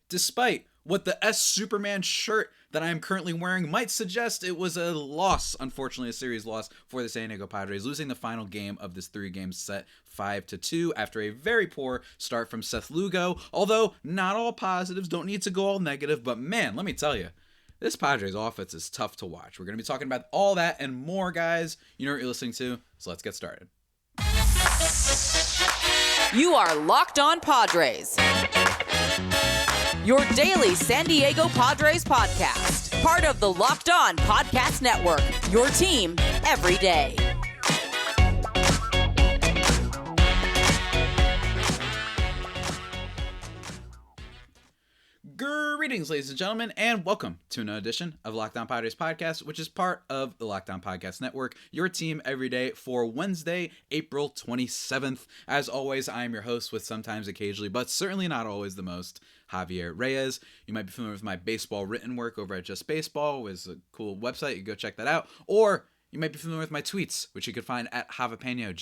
Despite what the S Superman shirt that I am currently wearing might suggest, it was a loss, unfortunately, a series loss for the San Diego Padres, losing the final game of this 3-game set 5-2 after a very poor start from Seth Lugo. Although, not all positives, don't need to go all negative, but man, let me tell you, this Padres offense is tough to watch. We're going to be talking about all that and more, guys. You know what you're listening to, so let's get started. You are Locked On Padres, your daily San Diego Padres podcast. Part of the Locked On Podcast Network, your team every day. Greetings, ladies and gentlemen, and welcome to another edition of Locked On Padres podcast, which is part of the Locked On Podcast Network, your team every day for Wednesday, April 27th. As always, I am your host with sometimes, occasionally, but certainly not always the most, Javier Reyes. You might be familiar with my baseball written work over at Just Baseball. It was a cool website. You can go check that out. Or you might be familiar with my tweets, which you can find at Javipeno,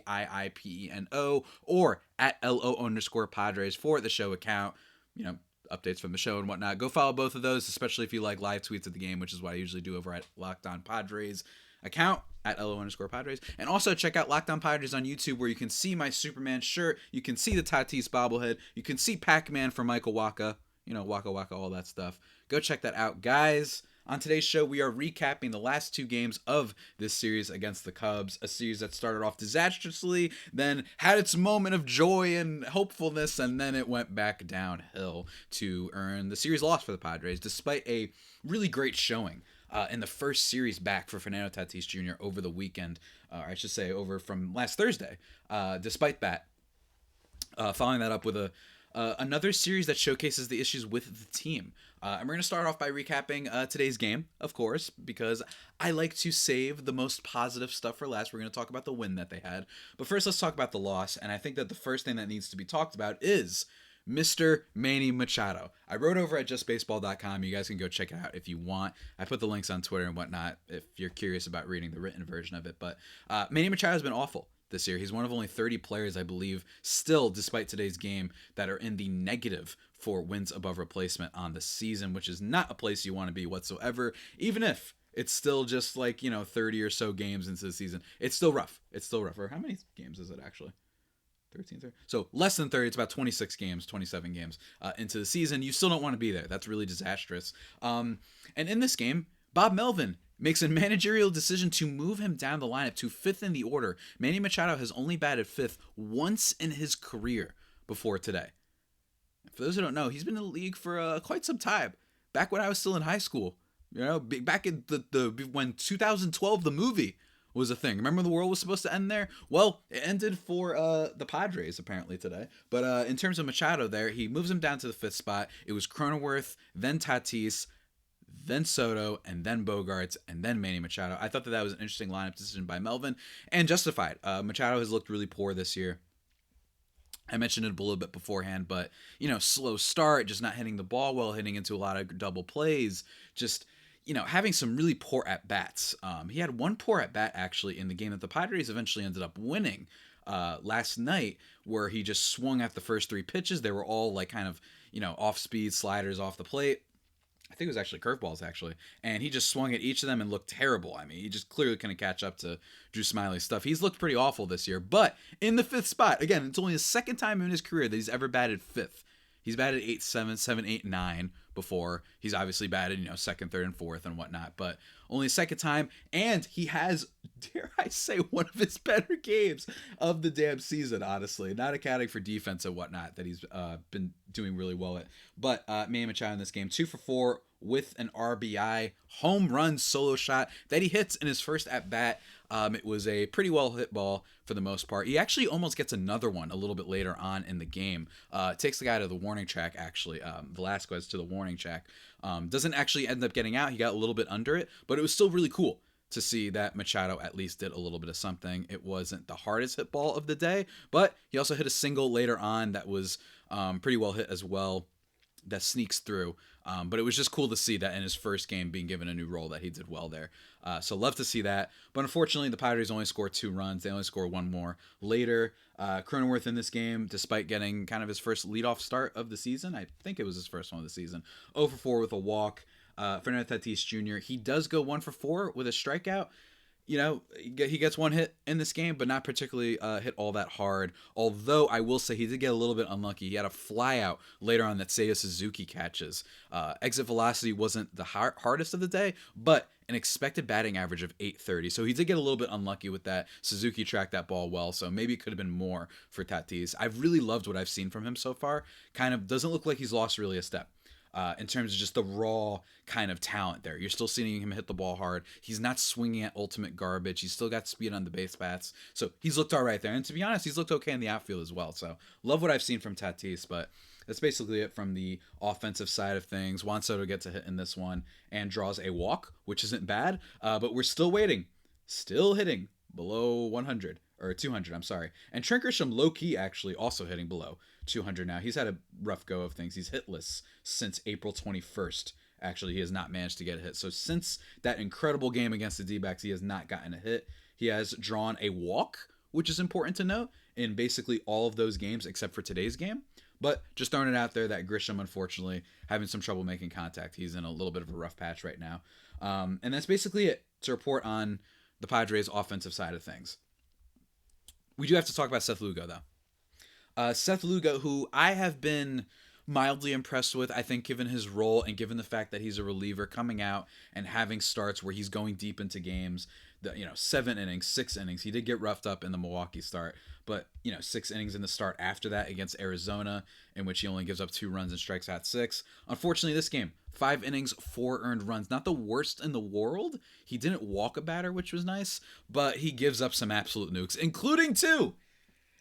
Javiiipeno, or at LO_Padres for the show account. You know, updates from the show and whatnot. Go follow both of those, especially if you like live tweets of the game, which is what I usually do over at Locked On Padres account at LO_Padres. And also check out Locked On Padres on YouTube, where you can see my Superman shirt. You can see the Tatis bobblehead. You can see Pac-Man for Michael Wacha. You know, Waka Waka, all that stuff. Go check that out, guys. On today's show, we are recapping the last 2 games of this series against the Cubs, a series that started off disastrously, then had its moment of joy and hopefulness, and then it went back downhill to earn the series loss for the Padres, despite a really great showing in the first series back for Fernando Tatis Jr. over the weekend, or I should say over from last Thursday. Despite that, following that up with another series that showcases the issues with the team. And we're going to start off by recapping today's game, of course, because I like to save the most positive stuff for last. We're going to talk about the win that they had. But first, let's talk about the loss. And I think that the first thing that needs to be talked about is Mr. Manny Machado. I wrote over at justbaseball.com. You guys can go check it out if you want. I put the links on Twitter and whatnot if you're curious about reading the written version of it. But Manny Machado has been awful this year. He's one of only 30 players, I believe, still, despite today's game, that are in the negative for wins above replacement on the season, which is not a place you want to be whatsoever, even if it's still just like, 30 or so games into the season. It's still rough. Or how many games is it actually? 13, 30. So less than 30. It's about 26 games, 27 games into the season. You still don't want to be there. That's really disastrous. And in this game, Bob Melvin makes a managerial decision to move him down the lineup to 5th in the order. Manny Machado has only batted 5th once in his career before today. For those who don't know, he's been in the league for quite some time. Back when I was still in high school, back in the when 2012 the movie was a thing. Remember the world was supposed to end there? Well, it ended for the Padres apparently today. But in terms of Machado there, he moves him down to the 5th spot. It was Cronenworth, then Tatis, then Soto, and then Bogarts, and then Manny Machado. I thought that was an interesting lineup decision by Melvin, and justified. Machado has looked really poor this year. I mentioned it a little bit beforehand, but, slow start, just not hitting the ball well, hitting into a lot of double plays, just, having some really poor at-bats. He had one poor at-bat, actually, in the game that the Padres eventually ended up winning last night, where he just swung at the first 3 pitches. They were all, like, kind of, off-speed sliders off the plate. I think it was actually curveballs, actually. And he just swung at each of them and looked terrible. I mean, he just clearly couldn't catch up to Drew Smiley's stuff. He's looked pretty awful this year. But in the 5th spot, again, it's only the second time in his career that he's ever batted 5th. He's batted 8, 7, 7, 8, 9 before. He's obviously batted, 2nd, 3rd, and 4th and whatnot. But only a second time. And he has, dare I say, one of his better games of the damn season, honestly. Not accounting for defense and whatnot that he's been doing really well at. But Manny Machado in this game, 2 for 4 with an RBI home run solo shot that he hits in his first at-bat. It was a pretty well hit ball for the most part. He actually almost gets another one a little bit later on in the game. Takes the guy to the warning track, actually. Velasquez to the warning track. Doesn't actually end up getting out. He got a little bit under it, but it was still really cool to see that Machado at least did a little bit of something. It wasn't the hardest hit ball of the day, but he also hit a single later on that was pretty well hit as well. that sneaks through. But it was just cool to see that in his first game being given a new role that he did well there. So love to see that. But unfortunately, the Padres only scored 2 runs. They only scored one more later. Cronenworth in this game, despite getting kind of his first leadoff start of the season, I think it was his first one of the season, 0 for 4 with a walk. Fernando Tatis Jr., he does go 1 for 4 with a strikeout. You know, he gets one hit in this game, but not particularly hit all that hard. Although I will say he did get a little bit unlucky. He had a fly out later on that Seiya Suzuki catches. Exit velocity wasn't the hardest of the day, but an expected batting average of 830. So he did get a little bit unlucky with that. Suzuki tracked that ball well, so maybe it could have been more for Tatis. I've really loved what I've seen from him so far. Kind of doesn't look like he's lost really a step. In terms of just the raw kind of talent there. You're still seeing him hit the ball hard. He's not swinging at ultimate garbage. He's still got speed on the base paths. So he's looked all right there. And to be honest, he's looked okay in the outfield as well. So love what I've seen from Tatis, but that's basically it from the offensive side of things. Juan Soto gets a hit in this one and draws a walk, which isn't bad, but we're still waiting. Still hitting below 100. Or 200, I'm sorry. And Trent Grisham, low-key, actually, also hitting below 200 now. He's had a rough go of things. He's hitless since April 21st. Actually, he has not managed to get a hit. So since that incredible game against the D-backs, he has not gotten a hit. He has drawn a walk, which is important to note, in basically all of those games except for today's game. But just throwing it out there that Grisham, unfortunately, having some trouble making contact. He's in a little bit of a rough patch right now. And that's basically it to report on the Padres' offensive side of things. We do have to talk about Seth Lugo, though. Seth Lugo, who I have been mildly impressed with, I think, given his role and given the fact that he's a reliever coming out and having starts where he's going deep into games. 7 innings, 6 innings. He did get roughed up in the Milwaukee start, but 6 innings in the start after that against Arizona, in which he only gives up 2 runs and strikes out 6. Unfortunately, this game, 5 innings, 4 earned runs. Not the worst in the world. He didn't walk a batter, which was nice, but he gives up some absolute nukes, including 2.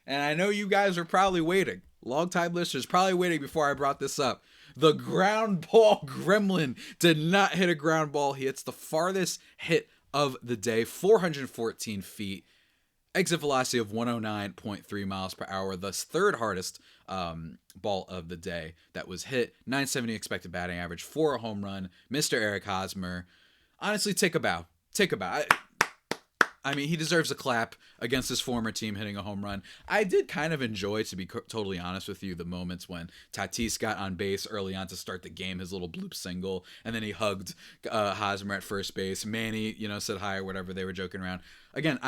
And I know you guys are probably waiting. Long-time listeners probably waiting before I brought this up. The ground ball gremlin did not hit a ground ball. He hits the farthest hit of the day, 414 feet. Exit velocity of 109.3 miles per hour, thus third hardest ball of the day that was hit. 970 expected batting average for a home run. Mr. Eric Hosmer. Honestly, take a bow. Take a bow. I mean, he deserves a clap against his former team hitting a home run. I did kind of enjoy, to be totally honest with you, the moments when Tatis got on base early on to start the game, his little bloop single, and then he hugged Hosmer at first base. Manny, said hi or whatever. They were joking around. Again,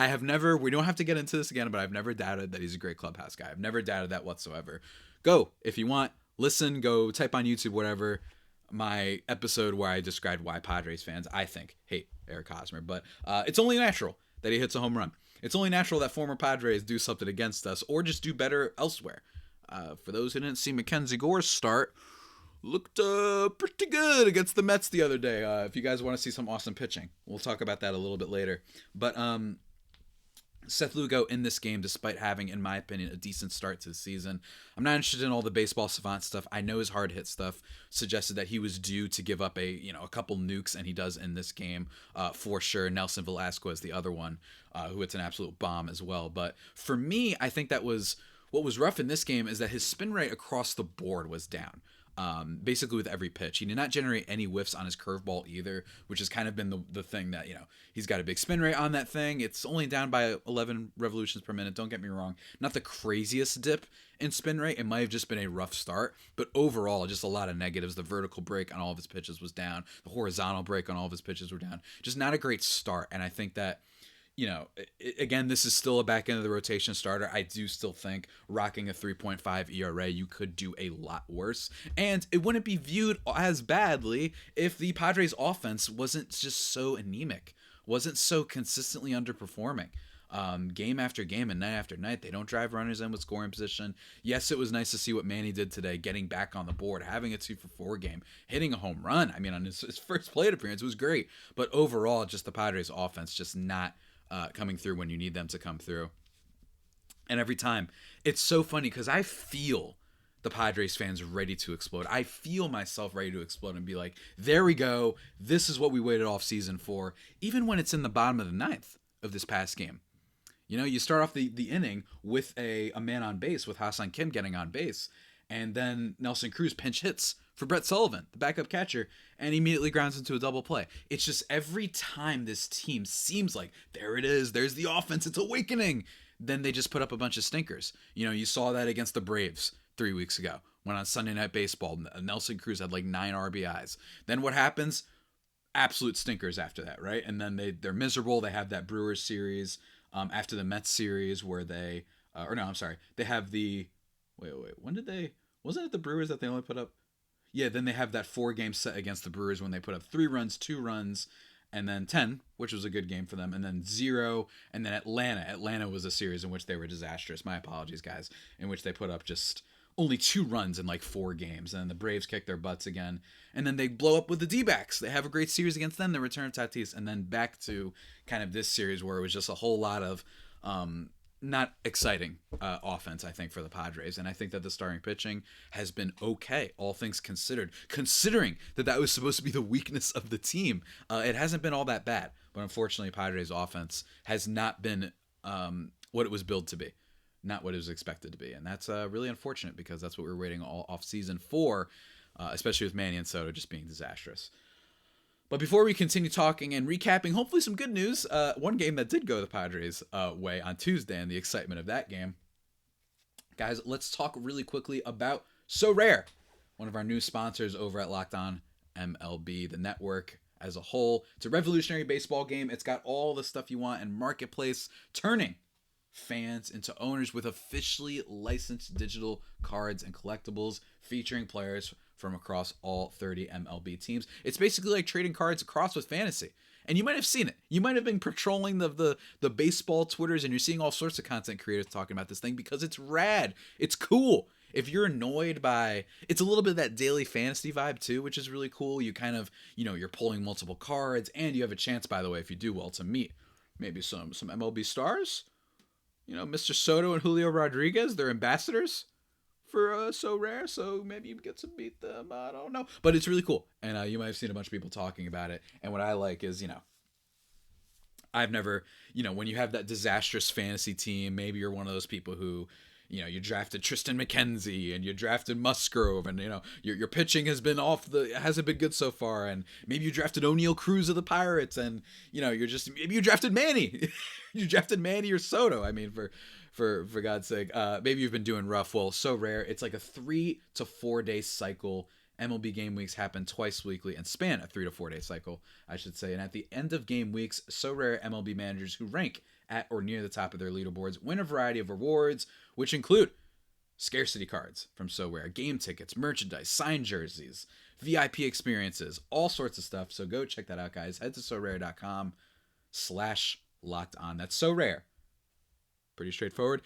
we don't have to get into this again, but I've never doubted that he's a great clubhouse guy. I've never doubted that whatsoever. Go, if you want, listen, go type on YouTube, whatever, my episode where I described why Padres fans, I think, hate Eric Hosmer. But it's only natural that he hits a home run. It's only natural that former Padres do something against us or just do better elsewhere. For those who didn't see Mackenzie Gore's start, looked pretty good against the Mets the other day. If you guys want to see some awesome pitching, we'll talk about that a little bit later. But Seth Lugo in this game, despite having, in my opinion, a decent start to the season. I'm not interested in all the baseball savant stuff. I know his hard hit stuff suggested that he was due to give up a couple nukes, and he does in this game for sure. Nelson Velasquez, the other one, who hits an absolute bomb as well. But for me, I think that was what was rough in this game is that his spin rate across the board was down. Basically with every pitch. He did not generate any whiffs on his curveball either, which has kind of been the thing that, he's got a big spin rate on that thing. It's only down by 11 revolutions per minute. Don't get me wrong. Not the craziest dip in spin rate. It might have just been a rough start, but overall, just a lot of negatives. The vertical break on all of his pitches was down. The horizontal break on all of his pitches were down. Just not a great start. And I think that, again, this is still a back end of the rotation starter. I do still think rocking a 3.5 ERA, you could do a lot worse. And it wouldn't be viewed as badly if the Padres offense wasn't just so anemic, wasn't so consistently underperforming. Game after game and night after night, they don't drive runners in with scoring position. Yes, it was nice to see what Manny did today, getting back on the board, having a 2-for-4 game, hitting a home run. I mean, on his first plate appearance, it was great. But overall, just the Padres offense just not coming through when you need them to come through. And every time, it's so funny because I feel the Padres fans ready to explode. I feel myself ready to explode and be like, there we go. This is what we waited off season for. Even when it's in the bottom of the ninth of this past game. You start off the inning with a man on base with Hassan Kim getting on base. And then Nelson Cruz pinch hits for Brett Sullivan, the backup catcher, and he immediately grounds into a double play. It's just every time this team seems like, there it is, there's the offense, it's awakening, then they just put up a bunch of stinkers. You saw that against the Braves 3 weeks ago, when on Sunday Night Baseball, Nelson Cruz had like 9 RBIs. Then what happens? Absolute stinkers after that, right? And then they're miserable. They have that Brewers series after the Mets series where they, they have the, when did they, wasn't it the Brewers that they only put up? Yeah, then they have that 4-game set against the Brewers when they put up 3 runs, 2 runs, and then 10, which was a good game for them, and then 0, and then Atlanta. Atlanta was a series in which they were disastrous. My apologies, guys. In which they put up just only 2 runs in like 4 games, and then the Braves kick their butts again, and then they blow up with the D-backs. They have a great series against them, the return of Tatis, and then back to kind of this series where it was just a whole lot of not exciting offense, I think, for the Padres. And I think that the starting pitching has been okay, all things considered. Considering that was supposed to be the weakness of the team, it hasn't been all that bad. But unfortunately, Padres offense has not been what it was built to be, not what it was expected to be. And that's really unfortunate because that's what we were waiting all off season for, especially with Manny and Soto just being disastrous. But before we continue talking and recapping, hopefully some good news, one game that did go the Padres' way on Tuesday and the excitement of that game. Guys, let's talk really quickly about So Rare, one of our new sponsors over at Locked On MLB, the network as a whole. It's a revolutionary baseball game. It's got all the stuff you want in Marketplace, turning fans into owners with officially licensed digital cards and collectibles featuring players from across all 30 MLB teams. It's basically like trading cards across with fantasy. And you might have seen it. You might have been patrolling the baseball Twitters and you're seeing all sorts of content creators talking about this thing because it's rad. It's cool. If you're annoyed by, it's a little bit of that daily fantasy vibe too, which is really cool. You kind of, you're pulling multiple cards and you have a chance, by the way, if you do well, to meet maybe some MLB stars. Mr. Soto and Julio Rodriguez, they're ambassadors for So Rare, so maybe you get to beat them. I don't know, but it's really cool, and you might have seen a bunch of people talking about it. And what I like is, I've never, when you have that disastrous fantasy team, maybe you're one of those people who, you drafted Tristan McKenzie and you drafted Musgrove, and your pitching hasn't been good so far, and maybe you drafted O'Neal Cruz of the Pirates, and maybe you drafted Manny, you drafted Manny or Soto. I mean, for God's sake, maybe you've been doing rough. Well, So Rare, it's like a 3 to 4 day cycle. MLB game weeks happen twice weekly and span a 3 to 4 day cycle, I should say. And at the end of game weeks, So Rare MLB managers who rank at or near the top of their leaderboards win a variety of rewards, which include scarcity cards from So Rare, game tickets, merchandise, signed jerseys, VIP experiences, all sorts of stuff. So go check that out, guys. Head to sorare.com/lockedon. That's So Rare. Pretty straightforward.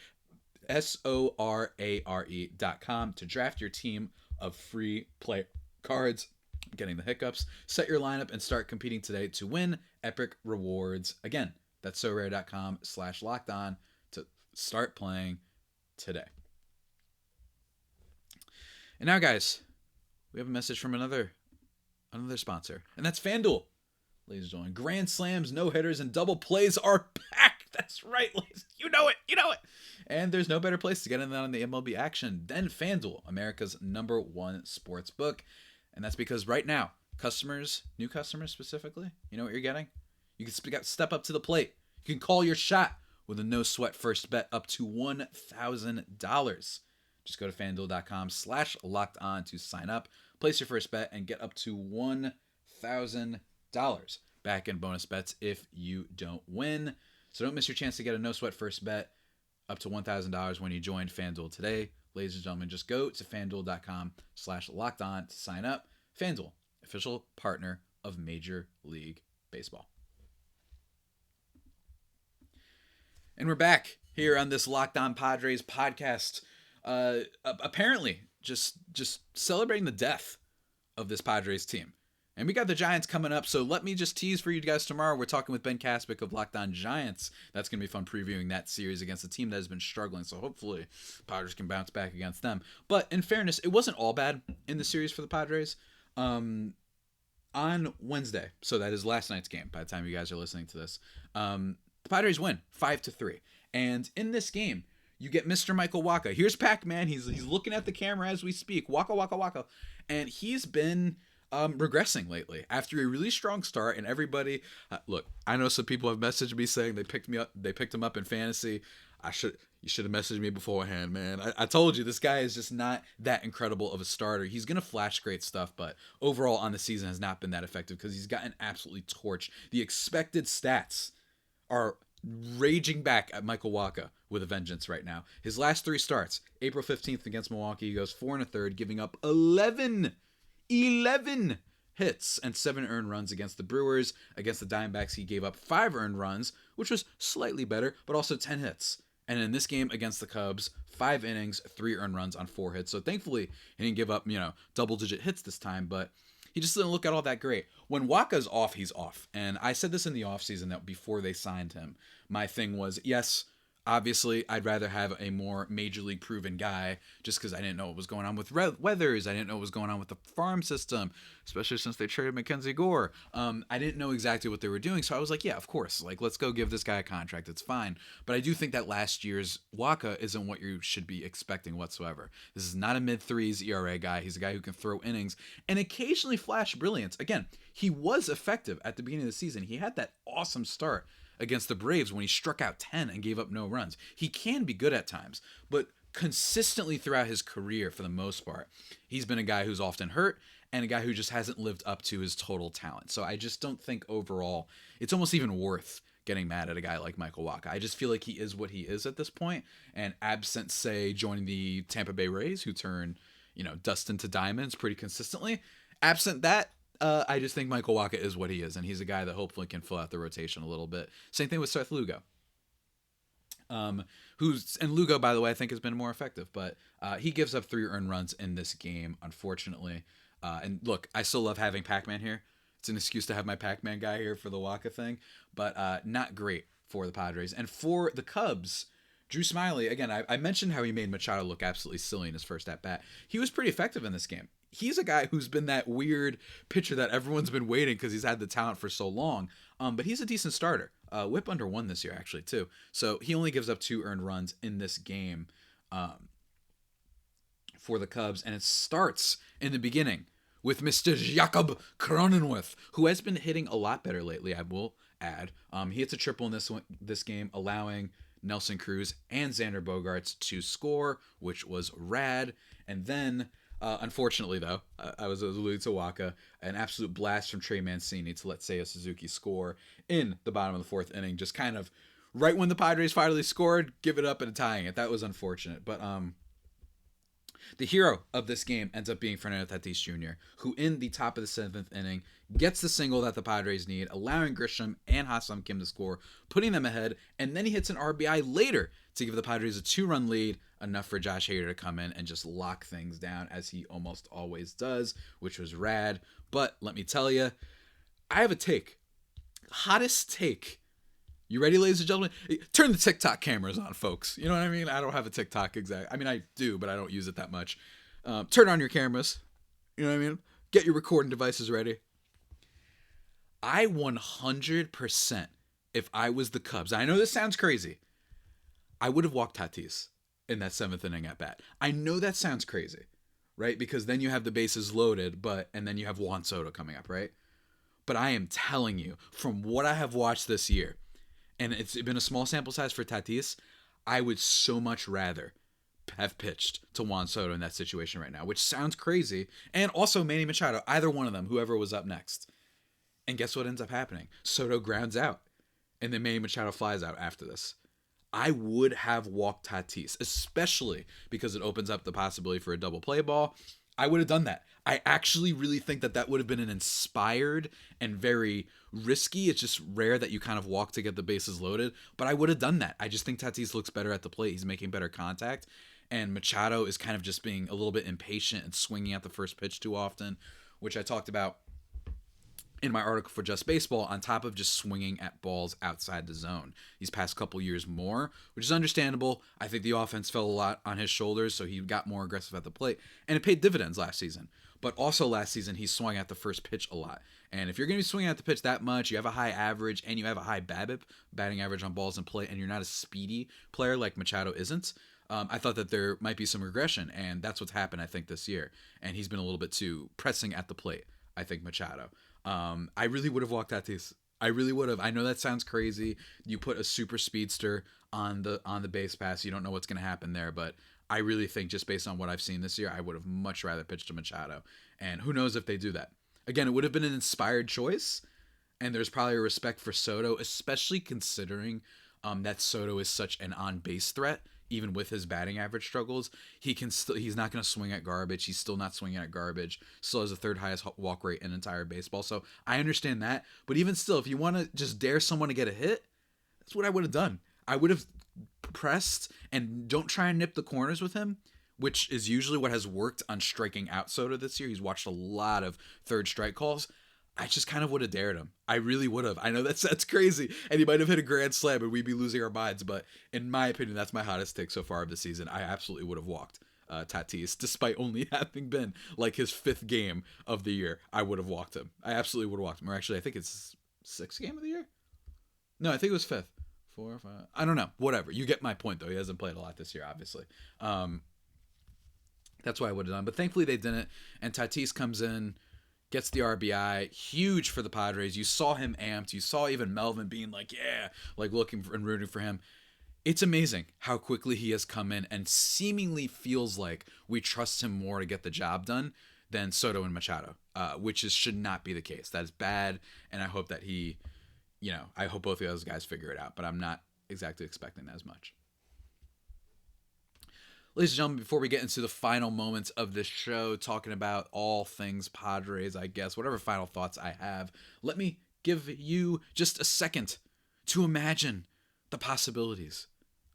sorare.com to draft your team of free play cards. I'm getting the hiccups. Set your lineup and start competing today to win epic rewards. Again, that's sorare.com/lockedon to start playing today. And now, guys, we have a message from another sponsor, and that's FanDuel. Ladies and gentlemen, grand slams, no-hitters, and double plays are back. That's right, ladies. You know it. And there's no better place to get in on the MLB action than FanDuel, America's #1 sports book. And that's because right now, new customers specifically, you know what you're getting? You can step up to the plate. You can call your shot with a no-sweat first bet up to $1,000. Just go to FanDuel.com/lockedon to sign up, place your first bet, and get up to $1,000 back in bonus bets if you don't win. So don't miss your chance to get a no-sweat first bet up to $1,000 when you join FanDuel today. Ladies and gentlemen, just go to FanDuel.com/lockedon to sign up. FanDuel, official partner of Major League Baseball. And we're back here on this Locked On Padres podcast. Apparently, just celebrating the death of this Padres team. And we got the Giants coming up, so let me just tease for you guys tomorrow. We're talking with Ben Kaspick of Locked On Giants. That's going to be fun previewing that series against a team that has been struggling, so hopefully Padres can bounce back against them. But in fairness, it wasn't all bad in the series for the Padres. On Wednesday, so that is last night's game by the time you guys are listening to this, the Padres win 5-3. And in this game, you get Mr. Michael Wacha. Here's Pac-Man. He's looking at the camera as we speak. Waka, waka, waka. and he's been regressing lately after a really strong start. And everybody, look, I know some people have messaged me saying they picked him up in fantasy. You should have messaged me beforehand, man. I told you this guy is just not that incredible of a starter. He's gonna flash great stuff, but overall on the season has not been that effective because he's gotten absolutely torched. The expected stats are raging back at Michael Wacha with a vengeance right now. His last 3 starts, April 15th against Milwaukee, he goes 4 1/3, giving up 11 hits and 7 earned runs against the Brewers. Against the Diamondbacks, he gave up 5 earned runs, which was slightly better, but also 10 hits. And in this game against the Cubs, 5 innings, 3 earned runs on 4 hits. So thankfully, he didn't give up, double-digit hits this time, but he just didn't look at all that great. When Waka's off, he's off. And I said this in the offseason that before they signed him, my thing was, yes, obviously, I'd rather have a more major league proven guy just because I didn't know what was going on with Weathers. I didn't know what was going on with the farm system, especially since they traded Mackenzie Gore. I didn't know exactly what they were doing. So I was like, yeah, of course. Like, let's go give this guy a contract. It's fine. But I do think that last year's Wacha isn't what you should be expecting whatsoever. This is not a mid-threes ERA guy. He's a guy who can throw innings and occasionally flash brilliance. Again, he was effective at the beginning of the season. He had that awesome start against the Braves when he struck out 10 and gave up no runs. He can be good at times, but consistently throughout his career, for the most part, he's been a guy who's often hurt and a guy who just hasn't lived up to his total talent. So I just don't think overall it's almost even worth getting mad at a guy like Michael Wacha. I just feel like he is what he is at this point, and absent, say, joining the Tampa Bay Rays, who turn, dust into diamonds pretty consistently, absent that, I just think Michael Wacha is what he is, and he's a guy that hopefully can fill out the rotation a little bit. Same thing with Seth Lugo. And Lugo, by the way, I think has been more effective, but he gives up 3 earned runs in this game, unfortunately. And look, I still love having Pac-Man here. It's an excuse to have my Pac-Man guy here for the Wacha thing, but not great for the Padres. And for the Cubs, Drew Smyly, again, I mentioned how he made Machado look absolutely silly in his first at-bat. He was pretty effective in this game. He's a guy who's been that weird pitcher that everyone's been waiting because he's had the talent for so long. But he's a decent starter. Whip under 1 this year, actually, too. So he only gives up 2 earned runs in this game for the Cubs. And it starts in the beginning with Mr. Jakob Cronenworth, who has been hitting a lot better lately, I will add. He hits a triple in this game, allowing Nelson Cruz and Xander Bogaerts to score, which was rad. And then, unfortunately, though, I was alluding to Wacha, an absolute blast from Trey Mancini to let Seiya Suzuki score in the bottom of the 4th inning, just kind of right when the Padres finally scored, give it up and tying it. That was unfortunate. But the hero of this game ends up being Fernando Tatis Jr., who in the top of the 7th inning gets the single that the Padres need, allowing Grisham and Ha-Seong Kim to score, putting them ahead, and then he hits an RBI later to give the Padres a 2-run lead, enough for Josh Hader to come in and just lock things down, as he almost always does, which was rad. But let me tell you, I have a take. Hottest take. You ready, ladies and gentlemen? Turn the TikTok cameras on, folks. You know what I mean? I don't have a TikTok I mean, I do, but I don't use it that much. Turn on your cameras. You know what I mean? Get your recording devices ready. I 100%, if I was the Cubs, I know this sounds crazy, I would have walked Tatis in that 7th inning at bat. I know that sounds crazy, right? Because then you have the bases loaded, and then you have Juan Soto coming up, right? But I am telling you, from what I have watched this year, and it's been a small sample size for Tatis, I would so much rather have pitched to Juan Soto in that situation right now, which sounds crazy. And also Manny Machado, either one of them, whoever was up next. And guess what ends up happening? Soto grounds out, and then Manny Machado flies out after this. I would have walked Tatis, especially because it opens up the possibility for a double play ball. I would have done that. I actually really think that would have been an inspired and very risky. It's just rare that you kind of walk to get the bases loaded, but I would have done that. I just think Tatis looks better at the plate. He's making better contact, and Machado is kind of just being a little bit impatient and swinging at the first pitch too often, which I talked about in my article for Just Baseball, on top of just swinging at balls outside the zone these past couple years more, which is understandable. I think the offense fell a lot on his shoulders, so he got more aggressive at the plate, and it paid dividends last season. But also last season, he swung at the first pitch a lot. And if you're going to be swinging at the pitch that much, you have a high average, and you have a high BABIP, batting average on balls in play, and you're not a speedy player like Machado isn't, I thought that there might be some regression, and that's what's happened, I think, this year. And he's been a little bit too pressing at the plate, I think, Machado. I really would have walked Tatis. I really would have. I know that sounds crazy. You put a super speedster on the base pass, you don't know what's going to happen there, but I really think just based on what I've seen this year, I would have much rather pitched to Machado. And who knows if they do that. Again, it would have been an inspired choice, and there's probably a respect for Soto, especially considering that Soto is such an on-base threat. Even with his batting average struggles, he's not going to swing at garbage. He's still not swinging at garbage. Still has the third highest walk rate in entire baseball. So I understand that. But even still, if you want to just dare someone to get a hit, that's what I would have done. I would have pressed and don't try and nip the corners with him, which is usually what has worked on striking out Soto this year. He's watched a lot of third strike calls. I just kind of would have dared him. I really would have. I know that's crazy, and he might have hit a grand slam, and we'd be losing our minds. But in my opinion, that's my hottest take so far of the season. I absolutely would have walked Tatis, despite only having been like his 5th game of the year. I would have walked him. I absolutely would have walked him. Or actually, I think it's 6th game of the year. No, I think it was 5th, 4 or 5. I don't know. Whatever. You get my point, though. He hasn't played a lot this year, obviously. That's what I would have done. But thankfully, they didn't. And Tatis comes in. Gets the RBI, huge for the Padres. You saw him amped. You saw even Melvin being like, yeah, like looking for and rooting for him. It's amazing how quickly he has come in and seemingly feels like we trust him more to get the job done than Soto and Machado, which should not be the case. That is bad, and I hope that I hope both of those guys figure it out, but I'm not exactly expecting that as much. Ladies and gentlemen, before we get into the final moments of this show, talking about all things Padres, I guess, whatever final thoughts I have, let me give you just a second to imagine the possibilities,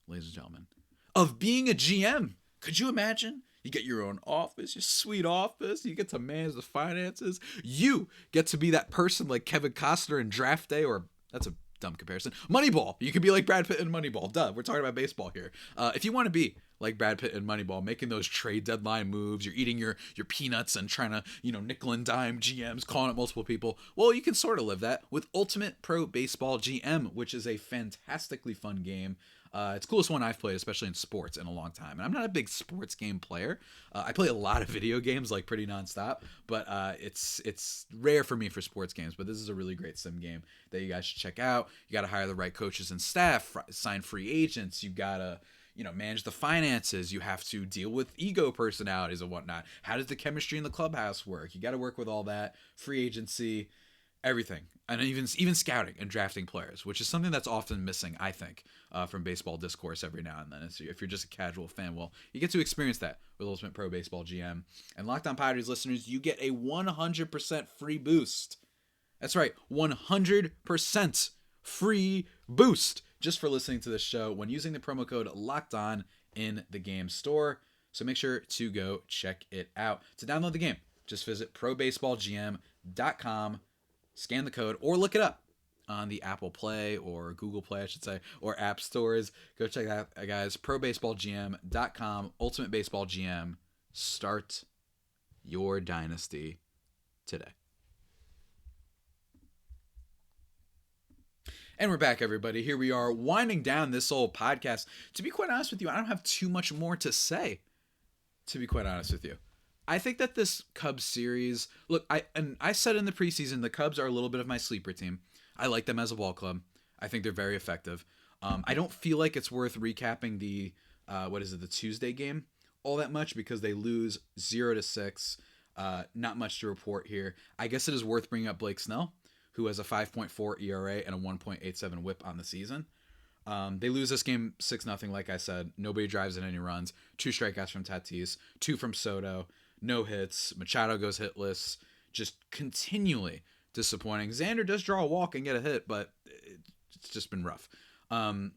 ladies and gentlemen, of being a GM. Could you imagine? You get your own office, your sweet office. You get to manage the finances. You get to be that person like Kevin Costner in Draft Day, or that's a dumb comparison. Moneyball. You could be like Brad Pitt in Moneyball. Duh, we're talking about baseball here. If you want to be like Brad Pitt in Moneyball, making those trade deadline moves, you're eating your peanuts and trying to, nickel and dime GMs, calling up multiple people. Well, you can sort of live that with Ultimate Pro Baseball GM, which is a fantastically fun game. It's the coolest one I've played, especially in sports, in a long time. And I'm not a big sports game player. I play a lot of video games, like pretty nonstop, but it's rare for me for sports games. But this is a really great sim game that you guys should check out. You got to hire the right coaches and staff, sign free agents. You got to manage the finances. You have to deal with ego personalities and whatnot. How does the chemistry in the clubhouse work? You got to work with all that. Free agency, everything. And even scouting and drafting players, which is something that's often missing, I think, from baseball discourse every now and then. So if you're just a casual fan, well, you get to experience that with Ultimate Pro Baseball GM. And Locked On Padres listeners, you get a 100% free boost. That's right, 100% free boost just for listening to this show when using the promo code LOCKEDON in the game store. So make sure to go check it out. To download the game, just visit probaseballgm.com, scan the code, or look it up on the Apple Play or Google Play, I should say, or app stores. Go check that out, guys. probaseballgm.com, Ultimate Baseball GM. Start your dynasty today. And we're back, everybody. Here we are, winding down this old podcast. To be quite honest with you, I don't have too much more to say, to be quite honest with you. I think that this Cubs series, look, I said in the preseason, the Cubs are a little bit of my sleeper team. I like them as a ball club. I think they're very effective. I don't feel like it's worth recapping the Tuesday game all that much because they lose 0-6. Not much to report here. I guess it is worth bringing up Blake Snell, who has a 5.4 ERA and a 1.87 whip on the season. They lose this game 6-0, like I said. Nobody drives in any runs. 2 strikeouts from Tatis, 2 from Soto, no hits. Machado goes hitless. Just continually disappointing. Xander does draw a walk and get a hit, but it's just been rough. And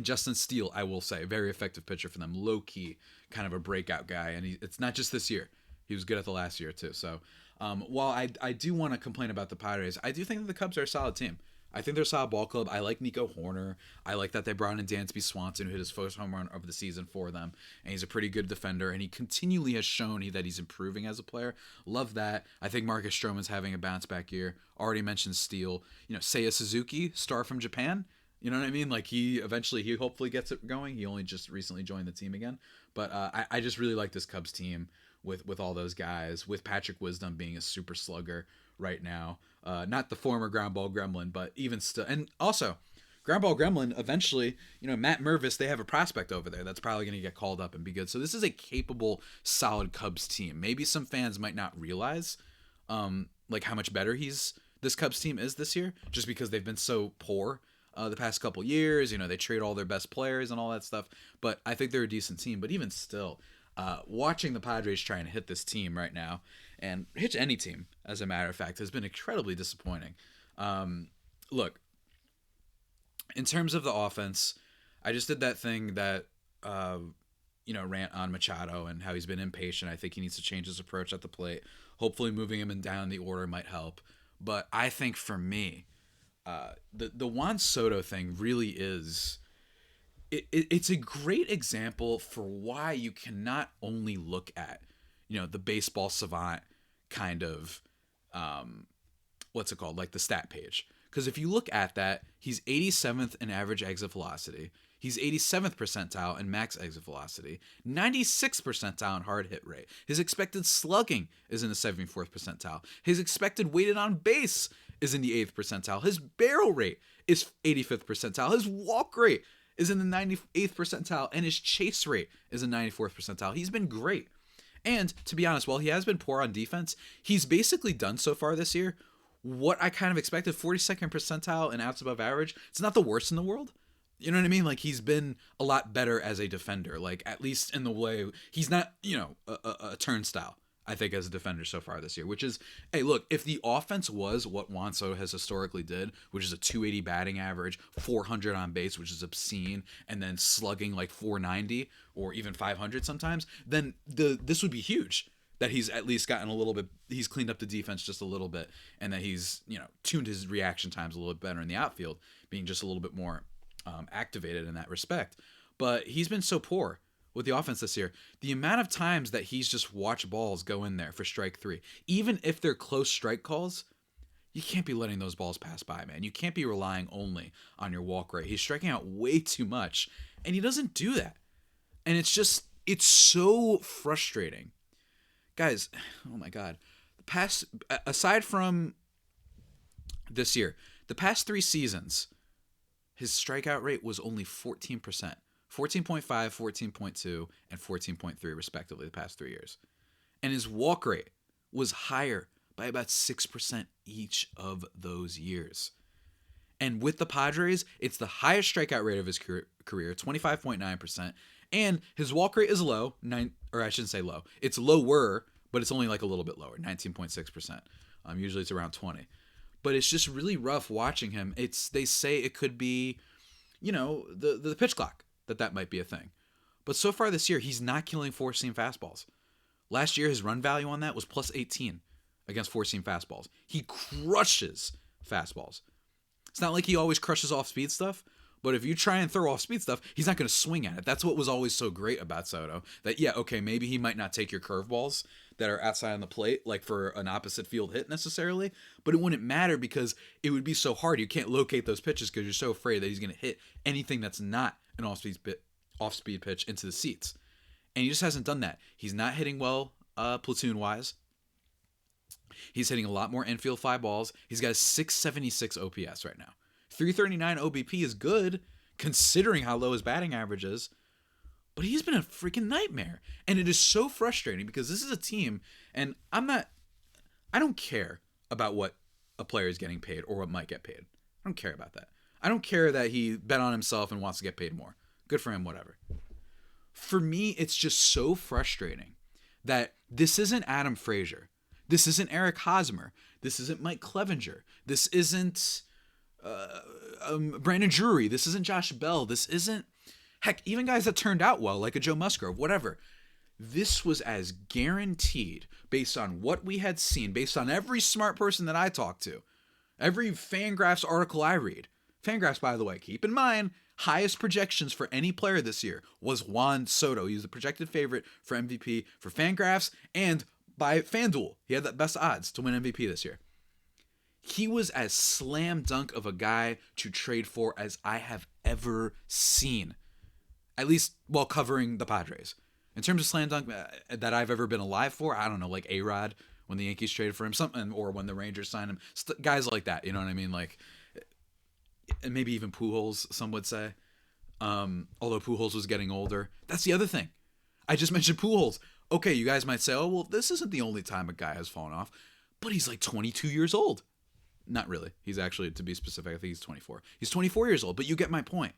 Justin Steele, I will say, very effective pitcher for them. Low-key, kind of a breakout guy. And it's not just this year. He was good at the last year, too. So while I do want to complain about the Padres, I do think that the Cubs are a solid team. I think they're a solid ball club. I like Nico Horner. I like that they brought in Dansby Swanson, who hit his first home run of the season for them. And he's a pretty good defender. And he continually has shown that he's improving as a player. Love that. I think Marcus Stroman's having a bounce back year. Already mentioned Steele. Seiya Suzuki, star from Japan. You know what I mean? Like he hopefully gets it going. He only just recently joined the team again, but I just really like this Cubs team with all those guys. With Patrick Wisdom being a super slugger right now, not the former ground ball gremlin, but even still, and also ground ball gremlin. Eventually, Matt Mervis, they have a prospect over there that's probably going to get called up and be good. So this is a capable, solid Cubs team. Maybe some fans might not realize, like how much better this Cubs team is this year, just because they've been so poor the past couple years. They trade all their best players and all that stuff. But I think they're a decent team. But even still, watching the Padres try and hit this team right now, and hit any team, as a matter of fact, has been incredibly disappointing. Look, in terms of the offense, I just did that thing that, rant on Machado and how he's been impatient. I think he needs to change his approach at the plate. Hopefully moving him down the order might help. But I think for me, the Juan Soto thing really is it's a great example for why you cannot only look at the baseball savant kind of what's it called, like the stat page, because if you look at that, he's 87th in average exit velocity, he's 87th percentile in max exit velocity, 96th percentile in hard hit rate, his expected slugging is in the 74th percentile, his expected weighted on base is in the 8th percentile. His barrel rate is 85th percentile. His walk rate is in the 98th percentile. And his chase rate is in 94th percentile. He's been great. And to be honest, while he has been poor on defense, he's basically done so far this year what I kind of expected. 42nd percentile and outs above average. It's not the worst in the world. You know what I mean? Like, he's been a lot better as a defender. Like, at least in the way he's not, a turnstile, I think, as a defender so far this year, which is, hey, look, if the offense was what Juan Soto has historically did, which is a 280 batting average, 400 on base, which is obscene, and then slugging like 490 or even 500 sometimes, then this would be huge. That he's at least gotten a little bit, he's cleaned up the defense just a little bit, and that he's, tuned his reaction times a little bit better in the outfield, being just a little bit more activated in that respect. But he's been so poor with the offense this year. The amount of times that he's just watched balls go in there for strike three, even if they're close strike calls, you can't be letting those balls pass by, man. You can't be relying only on your walk rate. He's striking out way too much, and he doesn't do that. And it's so frustrating. Guys, oh my God. Aside from this year, the past 3 seasons, his strikeout rate was only 14%. 14.5, 14.2, and 14.3 respectively the past 3 years. And his walk rate was higher by about 6% each of those years. And with the Padres, it's the highest strikeout rate of his career, 25.9%, and his walk rate is low, it's lower, but it's only like a little bit lower, 19.6%. Usually it's around 20. But it's just really rough watching him. They say it could be, the pitch clock, that might be a thing. But so far this year, he's not killing four-seam fastballs. Last year, his run value on that was plus 18 against four-seam fastballs. He crushes fastballs. It's not like he always crushes off-speed stuff, but if you try and throw off-speed stuff, he's not going to swing at it. That's what was always so great about Soto. That, yeah, okay, maybe he might not take your curveballs that are outside on the plate, like for an opposite field hit necessarily, but it wouldn't matter because it would be so hard. You can't locate those pitches because you're so afraid that he's going to hit anything that's not an off-speed pitch into the seats. And he just hasn't done that. He's not hitting well platoon-wise. He's hitting a lot more infield fly balls. He's got a 676 OPS right now. 339 OBP is good, considering how low his batting average is. But he's been a freaking nightmare. And it is so frustrating because this is a team, and I don't care about what a player is getting paid or what might get paid. I don't care about that. I don't care that he bet on himself and wants to get paid more. Good for him, whatever. For me, it's just so frustrating that this isn't Adam Frazier. This isn't Eric Hosmer. This isn't Mike Clevenger. This isn't Brandon Drury. This isn't Josh Bell. This isn't, heck, even guys that turned out well, like a Joe Musgrove, whatever. This was as guaranteed based on what we had seen, based on every smart person that I talked to, every Fangraphs article I read. Fangraphs, by the way, keep in mind, highest projections for any player this year was Juan Soto. He was the projected favorite for MVP for Fangraphs and by FanDuel. He had the best odds to win MVP this year. He was as slam dunk of a guy to trade for as I have ever seen, at least while covering the Padres. In terms of slam dunk that I've ever been alive for, I don't know, like A-Rod when the Yankees traded for him, something, or when the Rangers signed him, guys like that, you know what I mean? Like, and maybe even Pujols, some would say. Although Pujols was getting older. That's the other thing. I just mentioned Pujols. Okay, you guys might say, oh, well, this isn't the only time a guy has fallen off, but he's like 22 years old. Not really. He's actually, to be specific, I think he's 24. He's 24 years old, but you get my point.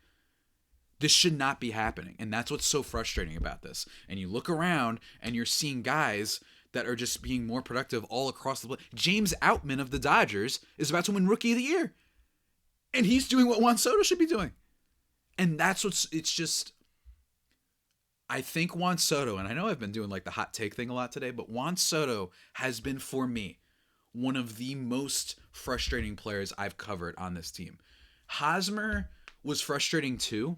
This should not be happening, and that's what's so frustrating about this. And you look around, and you're seeing guys that are just being more productive all across the board. James Outman of the Dodgers is about to win Rookie of the Year, and he's doing what Juan Soto should be doing. And that's it's just, I think Juan Soto, and I know I've been doing like the hot take thing a lot today, but Juan Soto has been, for me, one of the most frustrating players I've covered on this team. Hosmer was frustrating too,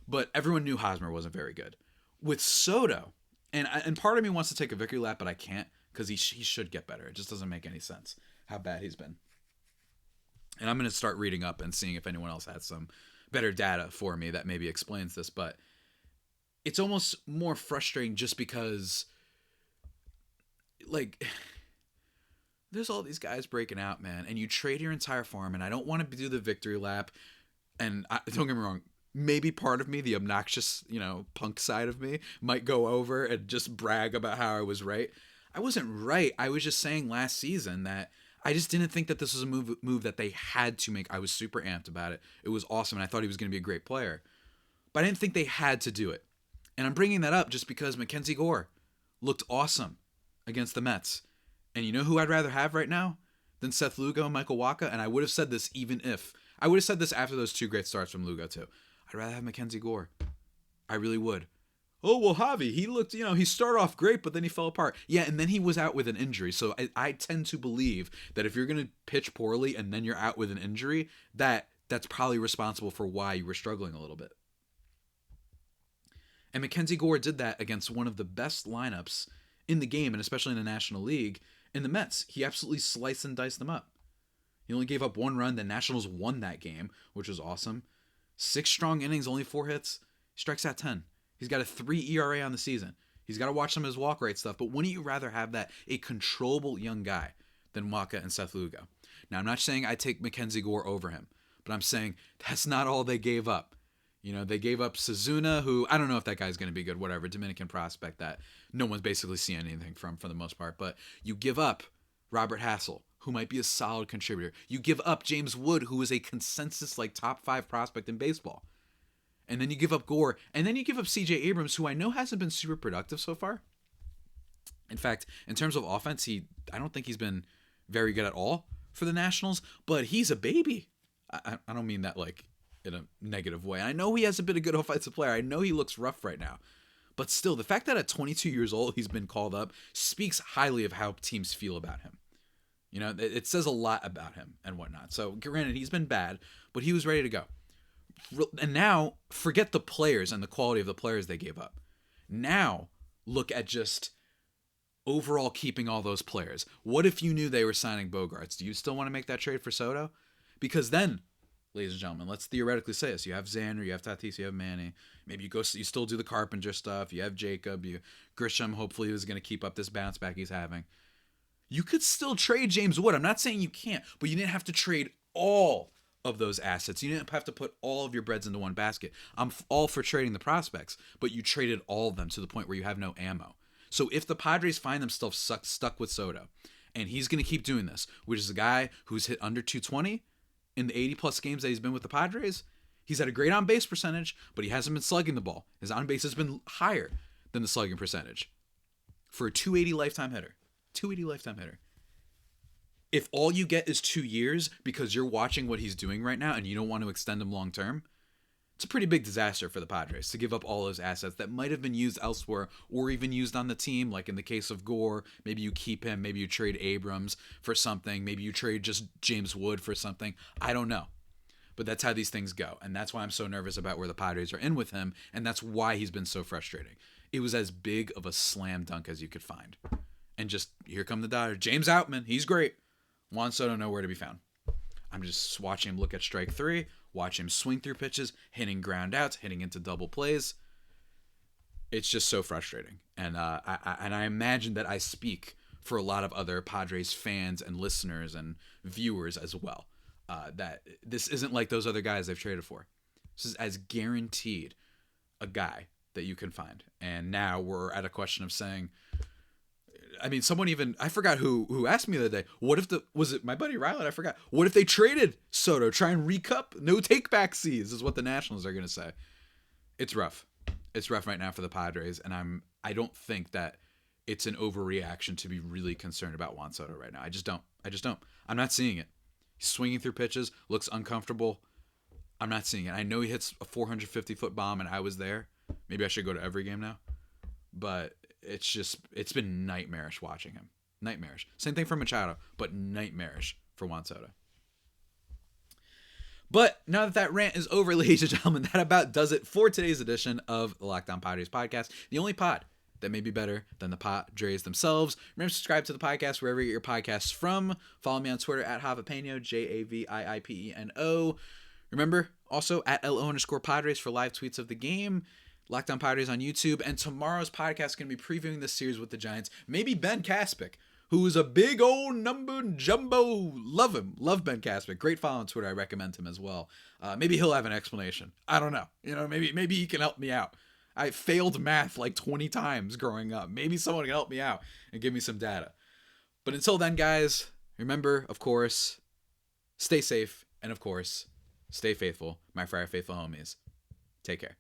but everyone knew Hosmer wasn't very good. With Soto, and part of me wants to take a victory lap, but I can't because he should get better. It just doesn't make any sense how bad he's been. And I'm going to start reading up and seeing if anyone else has some better data for me that maybe explains this, but it's almost more frustrating just because, like, there's all these guys breaking out, man, and you trade your entire farm, and I don't want to do the victory lap, and don't get me wrong, maybe part of me, the obnoxious, punk side of me, might go over and just brag about how I was right. I wasn't right. I was just saying last season that I just didn't think that this was a move that they had to make. I was super amped about it. It was awesome, and I thought he was going to be a great player. But I didn't think they had to do it. And I'm bringing that up just because Mackenzie Gore looked awesome against the Mets. And you know who I'd rather have right now than Seth Lugo and Michael Wacha? And I would have said this I would have said this after those two great starts from Lugo too. I'd rather have Mackenzie Gore. I really would. Oh, well, Javi, he looked, he started off great, but then he fell apart. Yeah, and then he was out with an injury. So I tend to believe that if you're going to pitch poorly and then you're out with an injury, that's probably responsible for why you were struggling a little bit. And Mackenzie Gore did that against one of the best lineups in the game, and especially in the National League, in the Mets. He absolutely sliced and diced them up. He only gave up one run. The Nationals won that game, which was awesome. 6 strong innings, only 4 hits. He strikes out 10. He's got a 3 ERA on the season. He's got to watch some of his walk rate stuff, but wouldn't you rather have a controllable young guy than Wacha and Seth Lugo? Now, I'm not saying I take Mackenzie Gore over him, but I'm saying that's not all they gave up. They gave up Suzuna, who I don't know if that guy's going to be good, whatever, Dominican prospect that no one's basically seeing anything from for the most part. But you give up Robert Hassel, who might be a solid contributor. You give up James Wood, who is a consensus top 5 prospect in baseball. And then you give up Gore, and then you give up CJ Abrams, who I know hasn't been super productive so far. In fact, in terms of offense, I don't think he's been very good at all for the Nationals, but he's a baby. I don't mean that in a negative way. I know he hasn't been a good offensive player. I know he looks rough right now. But still, the fact that at 22 years old he's been called up speaks highly of how teams feel about him. It says a lot about him and whatnot. So, granted, he's been bad, but he was ready to go. And now, forget the players and the quality of the players they gave up. Now, look at just overall keeping all those players. What if you knew they were signing Bogarts? Do you still want to make that trade for Soto? Because then, ladies and gentlemen, let's theoretically say this. You have Xander, you have Tatis, you have Manny. Maybe you still do the Carpenter stuff. You have Jacob. Grisham hopefully is going to keep up this bounce back he's having. You could still trade James Wood. I'm not saying you can't, but you didn't have to trade all of those assets. You didn't have to put all of your breads into one basket. I'm all for trading the prospects, but you traded all of them to the point where you have no ammo. So if the Padres find themselves stuck with Soto, and he's going to keep doing this, which is a guy who's hit under 220 in the 80-plus games that he's been with the Padres, he's had a great on-base percentage, but he hasn't been slugging the ball. His on-base has been higher than the slugging percentage for a 280 lifetime hitter. 280 lifetime hitter. If all you get is 2 years because you're watching what he's doing right now and you don't want to extend him long term, it's a pretty big disaster for the Padres to give up all those assets that might have been used elsewhere or even used on the team. Like in the case of Gore, maybe you keep him, maybe you trade Abrams for something, maybe you trade just James Wood for something. I don't know. But that's how these things go. And that's why I'm so nervous about where the Padres are in with him. And that's why he's been so frustrating. It was as big of a slam dunk as you could find. And just, here come the Dodgers. James Outman, he's great. Juan Soto nowhere to be found. I'm just watching him look at strike three, watch him swing through pitches, hitting ground outs, hitting into double plays. It's just so frustrating. And I imagine that I speak for a lot of other Padres fans and listeners and viewers as well. That this isn't like those other guys they've traded for. This is as guaranteed a guy that you can find. And now we're at a question of saying, I mean, someone even, I forgot who asked me the other day, what if was it my buddy Rylan? I forgot. What if they traded Soto, try and recup? No take back C's is what the Nationals are going to say. It's rough. It's rough right now for the Padres. And I don't think that it's an overreaction to be really concerned about Juan Soto right now. I just don't. I'm not seeing it. He's swinging through pitches, looks uncomfortable. I'm not seeing it. I know he hits a 450-foot bomb, and I was there. Maybe I should go to every game now. But it's been nightmarish watching him. Nightmarish. Same thing for Machado, but nightmarish for Juan Soto. But now that rant is over, ladies and gentlemen, that about does it for today's edition of the Locked On Padres podcast. The only pod that may be better than the Padres themselves. Remember to subscribe to the podcast wherever you get your podcasts from. Follow me on Twitter at Javipeno, JAVIIPENO. Remember, also at LO_Padres for live tweets of the game. Locked On Padres on YouTube. And tomorrow's podcast is going to be previewing this series with the Giants. Maybe Ben Caspick, who is a big old number jumbo. Love him. Love Ben Caspick. Great follow on Twitter. I recommend him as well. Maybe he'll have an explanation. I don't know. Maybe he can help me out. I failed math like 20 times growing up. Maybe someone can help me out and give me some data. But until then, guys, remember, of course, stay safe. And of course, stay faithful, my Friar Faithful homies. Take care.